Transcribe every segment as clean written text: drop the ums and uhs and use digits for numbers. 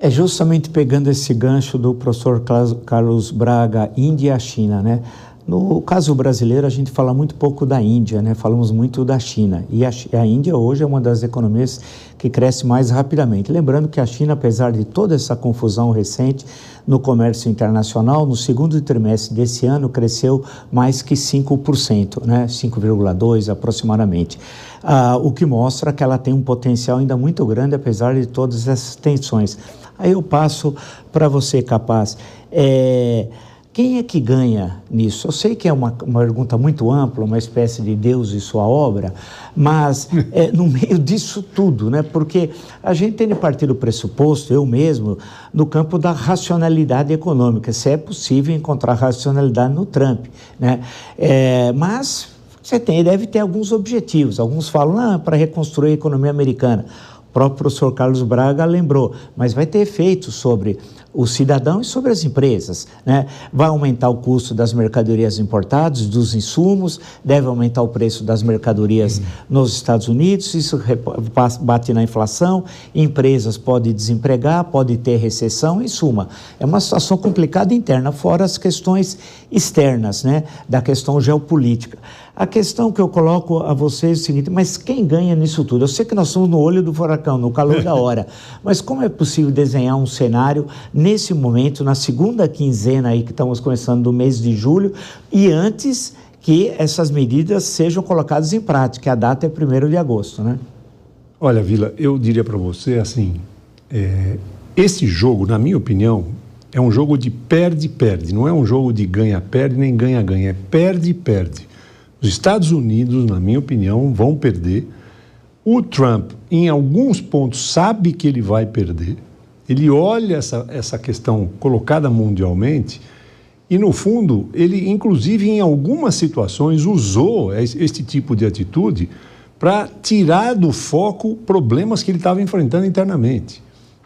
É justamente pegando esse gancho do professor Carlos Braga, Índia e a China, né? No caso brasileiro, a gente fala muito pouco da Índia, né? Falamos muito da China. E a Índia hoje é uma das economias que cresce mais rapidamente. Lembrando que a China, apesar de toda essa confusão recente no comércio internacional, no segundo trimestre desse ano cresceu mais que 5%, né? 5,2% aproximadamente. O que mostra que ela tem um potencial ainda muito grande, apesar de todas essas tensões. Aí eu passo para você, Capaz. Quem é que ganha nisso? Eu sei que é uma pergunta muito ampla, uma espécie de Deus e sua obra, mas no meio disso tudo, né? Porque a gente tem de partir do pressuposto, eu mesmo, no campo da racionalidade econômica, se é possível encontrar racionalidade no Trump, né? Mas deve ter alguns objetivos, alguns falam para reconstruir a economia americana. O próprio professor Carlos Braga lembrou, mas vai ter efeitos sobre o cidadão e sobre as empresas, né? Vai aumentar o custo das mercadorias importadas, dos insumos, deve aumentar o preço das mercadorias nos Estados Unidos, isso bate na inflação, empresas podem desempregar, pode ter recessão, em suma, é uma situação complicada interna, fora as questões externas, né? Da questão geopolítica. A questão que eu coloco a vocês é o seguinte, mas quem ganha nisso tudo? Eu sei que nós estamos no olho do furacão, no calor da hora, mas como é possível desenhar um cenário nesse momento, na segunda quinzena aí que estamos começando do mês de julho, e antes que essas medidas sejam colocadas em prática, a data é 1º de agosto, né? Olha, Vila, eu diria para você assim, esse jogo, na minha opinião, é um jogo de perde-perde, não é um jogo de ganha-perde nem ganha-ganha, é perde-perde. Os Estados Unidos, na minha opinião, vão perder. O Trump, em alguns pontos, sabe que ele vai perder. Ele olha essa questão colocada mundialmente e, no fundo, ele, inclusive, em algumas situações, usou este tipo de atitude para tirar do foco problemas que ele estava enfrentando internamente.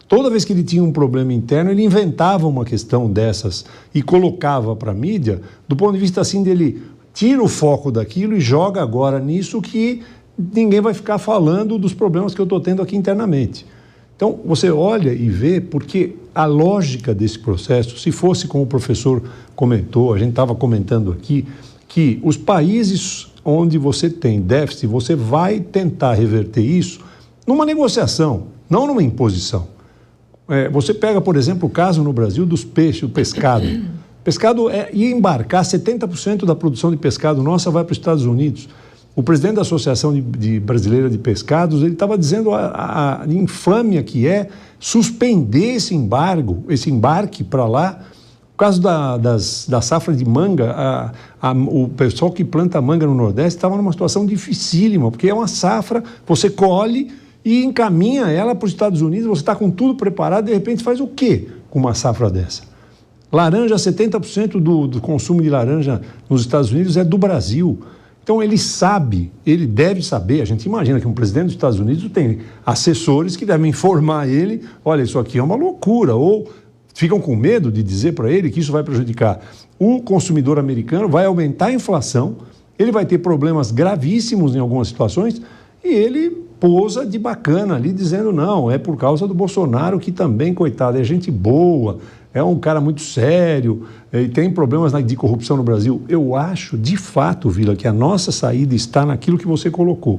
Toda vez que ele tinha um problema interno, ele inventava uma questão dessas e colocava para a mídia, do ponto de vista assim dele... Tira o foco daquilo e joga agora nisso que ninguém vai ficar falando dos problemas que eu estou tendo aqui internamente. Então, você olha e vê, porque a lógica desse processo, se fosse como o professor comentou, a gente estava comentando aqui, que os países onde você tem déficit, você vai tentar reverter isso numa negociação, não numa imposição. Você pega, por exemplo, o caso no Brasil dos peixes, o pescado. Pescado ia embarcar, 70% da produção de pescado nossa vai para os Estados Unidos. O presidente da Associação Brasileira de Pescados, ele estava dizendo a infâmia que é suspender esse embarque para lá. No caso da safra de manga, o pessoal que planta manga no Nordeste estava numa situação dificílima, porque é uma safra, você colhe e encaminha ela para os Estados Unidos, você está com tudo preparado, de repente faz o quê com uma safra dessa? Laranja, 70% do consumo de laranja nos Estados Unidos é do Brasil. Então ele sabe, ele deve saber, a gente imagina que um presidente dos Estados Unidos tem assessores que devem informar ele, olha, isso aqui é uma loucura, ou ficam com medo de dizer para ele que isso vai prejudicar o consumidor americano, vai aumentar a inflação, ele vai ter problemas gravíssimos em algumas situações e ele posa de bacana ali dizendo não, é por causa do Bolsonaro que também, coitado, é gente boa, é um cara muito sério e tem problemas de corrupção no Brasil. Eu acho, de fato, Vila, que a nossa saída está naquilo que você colocou.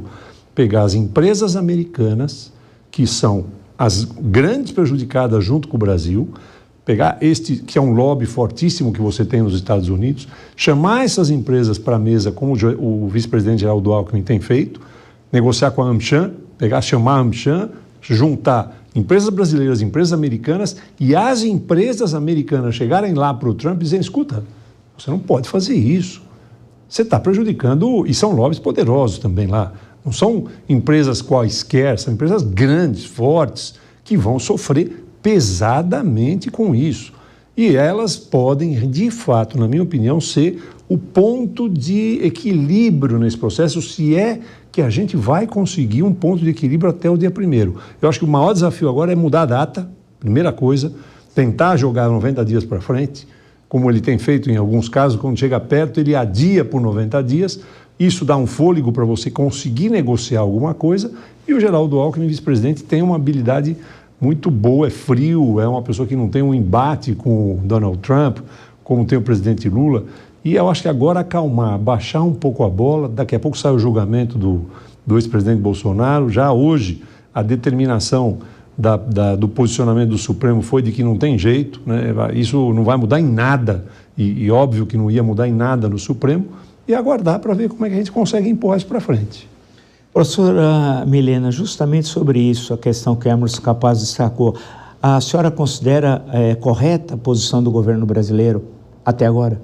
Pegar as empresas americanas, que são as grandes prejudicadas junto com o Brasil, pegar este, que é um lobby fortíssimo que você tem nos Estados Unidos, chamar essas empresas para a mesa, como o vice-presidente Geraldo Alckmin tem feito, negociar com a AmCham, chamar a AmCham, juntar empresas brasileiras, empresas americanas, e as empresas americanas chegarem lá para o Trump e dizerem, escuta, você não pode fazer isso. Você está prejudicando, e são lobbies poderosos também lá. Não são empresas quaisquer, são empresas grandes, fortes, que vão sofrer pesadamente com isso. E elas podem, de fato, na minha opinião, ser o ponto de equilíbrio nesse processo, se é que a gente vai conseguir um ponto de equilíbrio até o dia 1º. Eu acho que o maior desafio agora é mudar a data, primeira coisa, tentar jogar 90 dias para frente, como ele tem feito em alguns casos, quando chega perto, ele adia por 90 dias, isso dá um fôlego para você conseguir negociar alguma coisa, e o Geraldo Alckmin, vice-presidente, tem uma habilidade muito boa, é frio, é uma pessoa que não tem um embate com o Donald Trump, como tem o presidente Lula. E eu acho que agora acalmar, baixar um pouco a bola, daqui a pouco sai o julgamento do ex-presidente Bolsonaro. Já hoje, a determinação do posicionamento do Supremo foi de que não tem jeito, né? Isso não vai mudar em nada, e óbvio que não ia mudar em nada no Supremo, e aguardar para ver como é que a gente consegue empurrar isso para frente. Professora Milena, justamente sobre isso, a questão que Emerson Capaz destacou, a senhora considera correta a posição do governo brasileiro até agora?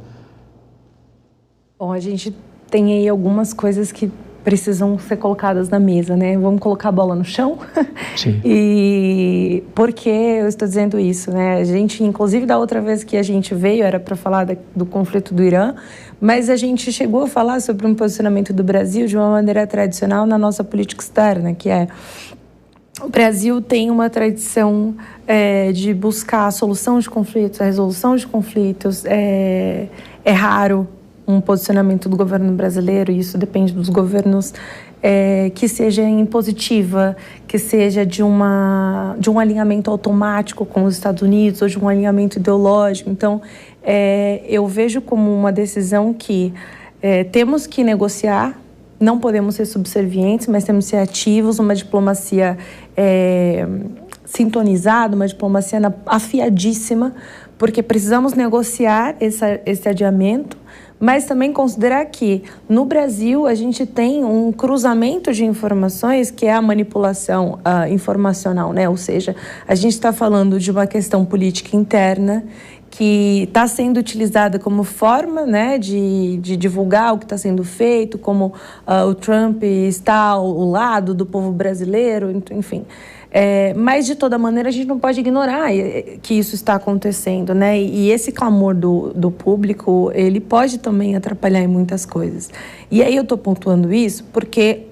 Bom, a gente tem aí algumas coisas que precisam ser colocadas na mesa, né? Vamos colocar a bola no chão? Sim. E por que eu estou dizendo isso, né? A gente, inclusive, da outra vez que a gente veio, era para falar do conflito do Irã, mas a gente chegou a falar sobre um posicionamento do Brasil de uma maneira tradicional na nossa política externa, que é: o Brasil tem uma tradição de buscar a solução de conflitos, a resolução de conflitos. É raro um posicionamento do governo brasileiro, e isso depende dos governos, que seja impositiva, que seja de um alinhamento automático com os Estados Unidos ou de um alinhamento ideológico. Então, eu vejo como uma decisão que temos que negociar, não podemos ser subservientes, mas temos que ser ativos, uma diplomacia sintonizada, uma diplomacia afiadíssima, porque precisamos negociar esse adiamento, mas também considerar que no Brasil a gente tem um cruzamento de informações que é a manipulação informacional, né? Ou seja, a gente está falando de uma questão política interna que está sendo utilizada como forma, né, de divulgar o que está sendo feito, como o Trump está ao lado do povo brasileiro, enfim. Mas, de toda maneira, a gente não pode ignorar que isso está acontecendo, né? E esse clamor do público, ele pode também atrapalhar em muitas coisas. E aí eu estou pontuando isso porque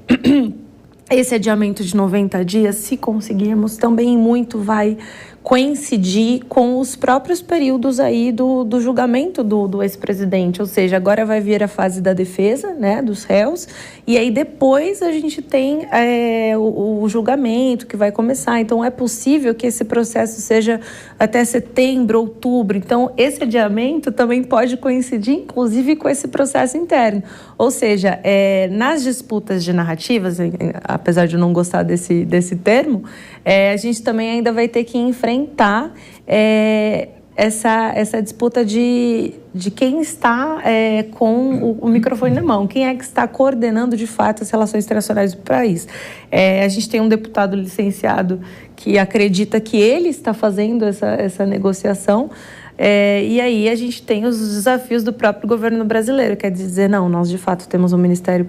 esse adiamento de 90 dias, se conseguirmos, também muito vai coincidir com os próprios períodos aí do julgamento do ex-presidente, ou seja, agora vai vir a fase da defesa, né, dos réus, e aí depois a gente tem o julgamento que vai começar. Então é possível que esse processo seja até setembro, outubro. Então esse adiamento também pode coincidir, inclusive, com esse processo interno. Ou seja, nas disputas de narrativas, apesar de eu não gostar desse termo, a gente também ainda vai ter que enfrentar essa disputa de quem está com o microfone na mão, quem é que está coordenando de fato as relações internacionais do país. A gente tem um deputado licenciado que acredita que ele está fazendo essa negociação, e aí a gente tem os desafios do próprio governo brasileiro, quer dizer, não, nós de fato temos um Ministério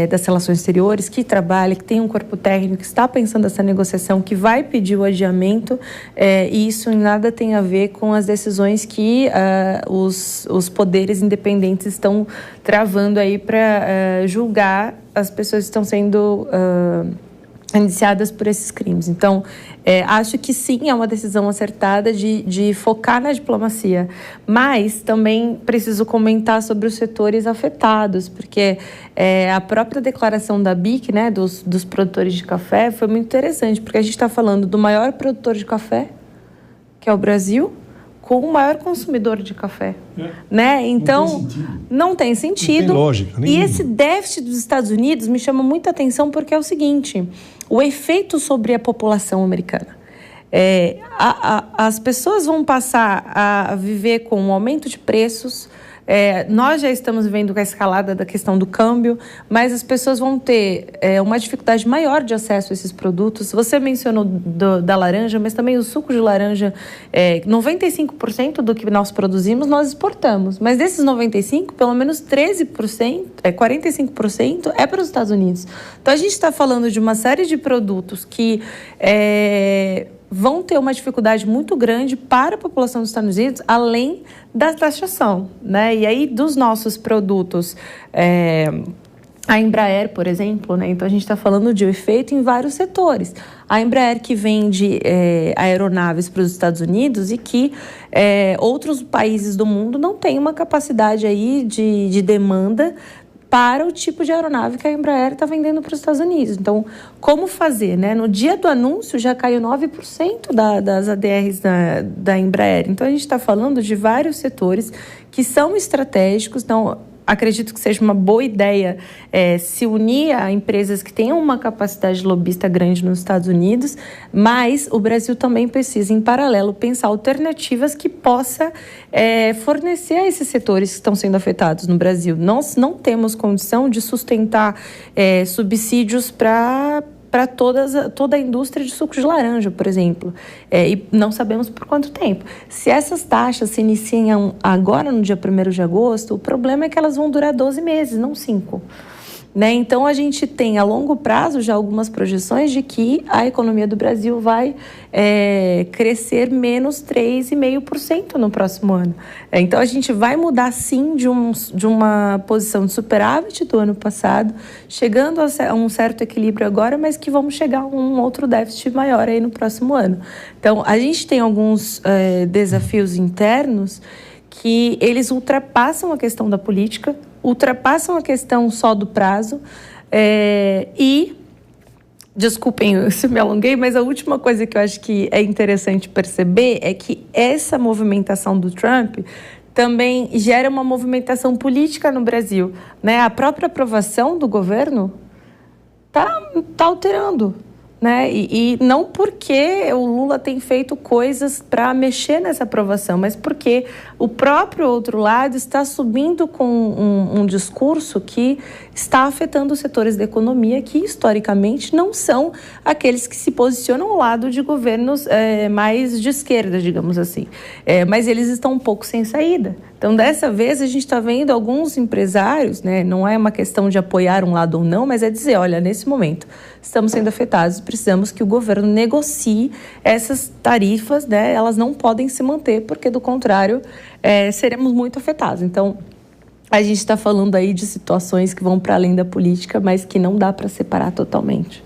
das Relações Exteriores que trabalha, que tem um corpo técnico que está pensando essa negociação, que vai pedir o adiamento, e isso em nada tem a ver com as decisões que os poderes independentes estão travando aí para julgar as pessoas que estão sendo indiciadas por esses crimes. Então, acho que sim, é uma decisão acertada de focar na diplomacia, mas também preciso comentar sobre os setores afetados, porque a própria declaração da BIC, né, dos produtores de café, foi muito interessante, porque a gente está falando do maior produtor de café, que é o Brasil, com o maior consumidor de café, né? Então, não tem sentido. Não tem lógica nenhuma. E esse déficit dos Estados Unidos me chama muita atenção porque é o seguinte: o efeito sobre a população americana. As pessoas vão passar a viver com um aumento de preços. Nós já estamos vendo a escalada da questão do câmbio, mas as pessoas vão ter uma dificuldade maior de acesso a esses produtos. Você mencionou da laranja, mas também o suco de laranja, 95% do que nós produzimos, nós exportamos. Mas desses 95%, pelo menos 13%, 45% é para os Estados Unidos. Então, a gente está falando de uma série de produtos que vão ter uma dificuldade muito grande para a população dos Estados Unidos, além da taxação, né? E aí, dos nossos produtos, a Embraer, por exemplo, né? Então a gente está falando de um efeito em vários setores. A Embraer, que vende aeronaves para os Estados Unidos e que outros países do mundo não têm uma capacidade aí de demanda para o tipo de aeronave que a Embraer está vendendo para os Estados Unidos. Então, como fazer, né? No dia do anúncio já caiu 9% das ADRs da Embraer. Então, a gente está falando de vários setores que são estratégicos. Então, acredito que seja uma boa ideia se unir a empresas que tenham uma capacidade lobista grande nos Estados Unidos, mas o Brasil também precisa, em paralelo, pensar alternativas que possa fornecer a esses setores que estão sendo afetados no Brasil. Nós não temos condição de sustentar subsídios para toda a indústria de suco de laranja, por exemplo. E não sabemos por quanto tempo. Se essas taxas se iniciam agora, no dia 1º de agosto, o problema é que elas vão durar 12 meses, não 5. Né? Então, a gente tem, a longo prazo, já algumas projeções de que a economia do Brasil vai crescer menos 3,5% no próximo ano. Então, a gente vai mudar, sim, de uma posição de superávit do ano passado, chegando a um certo equilíbrio agora, mas que vamos chegar a um outro déficit maior aí no próximo ano. Então, a gente tem alguns desafios internos que eles ultrapassam a questão da política, ultrapassam a questão só do prazo e, desculpem se me alonguei, mas a última coisa que eu acho que é interessante perceber é que essa movimentação do Trump também gera uma movimentação política no Brasil, né? A própria aprovação do governo tá alterando. Né? E não porque o Lula tem feito coisas para mexer nessa aprovação, mas porque o próprio outro lado está subindo com um discurso que está afetando os setores da economia que, historicamente, não são aqueles que se posicionam ao lado de governos mais de esquerda, digamos assim. Mas eles estão um pouco sem saída. Então, dessa vez, a gente está vendo alguns empresários, né? Não é uma questão de apoiar um lado ou não, mas é dizer, olha, nesse momento estamos sendo afetados, precisamos que o governo negocie essas tarifas, né? Elas não podem se manter, porque, do contrário, seremos muito afetados. Então, a gente está falando aí de situações que vão para além da política, mas que não dá para separar totalmente.